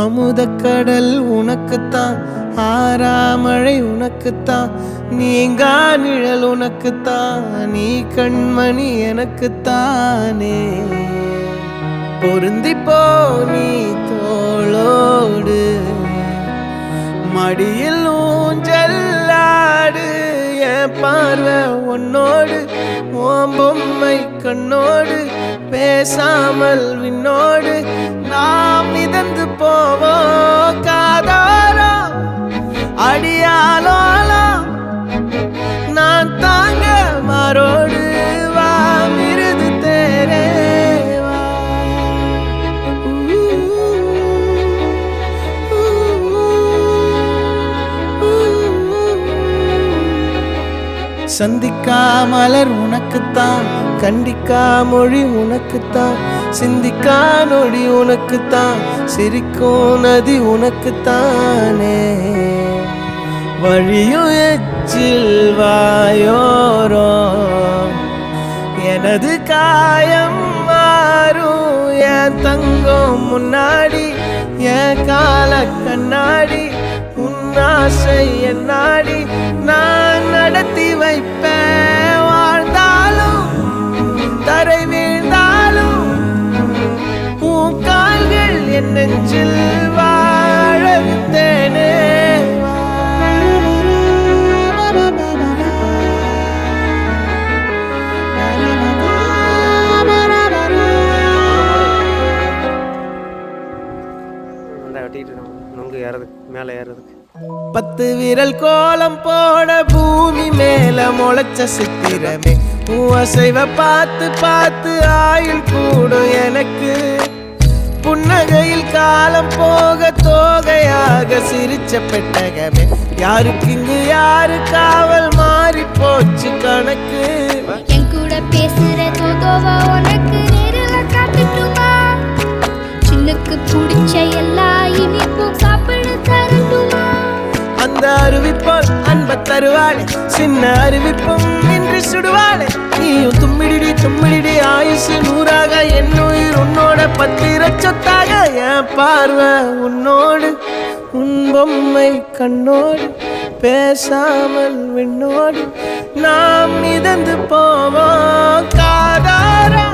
அமுதக்கடல் உனக்குத்தான், ஆறாமழை உனக்குத்தான், நீங்கா நிழல் உனக்குத்தான், நீ கண்மணி எனக்குத்தானே. பொருந்திப்போ நீ தோளோடு, மடியில் ஊஞ்சல்லாடு, என் பார்வை உன்னோடு, ஓம் பொம்மை கண்ணோடு, பேசாமல் விண்ணோடு நாம் மிதந்து போவோம் காதாரோ அடியாலோலோ, நான் தாங்க மாறோடு வா மிருது தேரே வா. சந்திக்கா மலர் உனக்குத்தான், கண்டிக்கா மொழி உனக்குத்தான், சிந்திக்கா நொடி உனக்குத்தான், சிரிக்கும் நதி உனக்குத்தானே. வழியும் எச்சில் வாயோரோ எனது காயம் மாறும், என் தங்கம் முன்னாடி என் கால கண்ணாடி, உன் ஆசை என்னாடி நான் நடத்தி வைப்பேன். வாழ்ந்தாலும் தரை வீழ்ந்தாலும் உன் கால்கள் என் நெஞ்சில் வாழ விட்டேனே. மேலே ஏறதுக்கு 10 விரல் கோலம் போட பூமி மேல முளைச்ச சித்திரமே, அசைவ பார்த்து பார்த்து ஆயுள் கூடும் எனக்கு. புன்னகையில் காலம் போக தோகையாக சிரிச்ச பெட்டகமே, யாருக்கு இங்கு யாரு காவல் மாறி போச்சு கணக்கு. என் கூட பேசுற தோதோவா உனக்கு நேரில் காட்டுட்டுமா, சின்னுக்கு பிடிச்ச எல்லா இனிப்பும் சாப்பிட தரட்டுமா. அந்த அருவிப்போல் அன்ப தருவாளே, சின்ன அருவிப்பும் இன்று சுடுவாளே. நீயும் தும்மிடி தும்மிடி ஆயுசு 100ஆக, என் உயிர் உன்னோட 10 சொத்தாக. என் பார்வை உன்னோடு, உன் பொம்மை கண்ணோடு, பேசாமல் விண்ணோடு நாம் மிதந்து போவோம் காதாரா.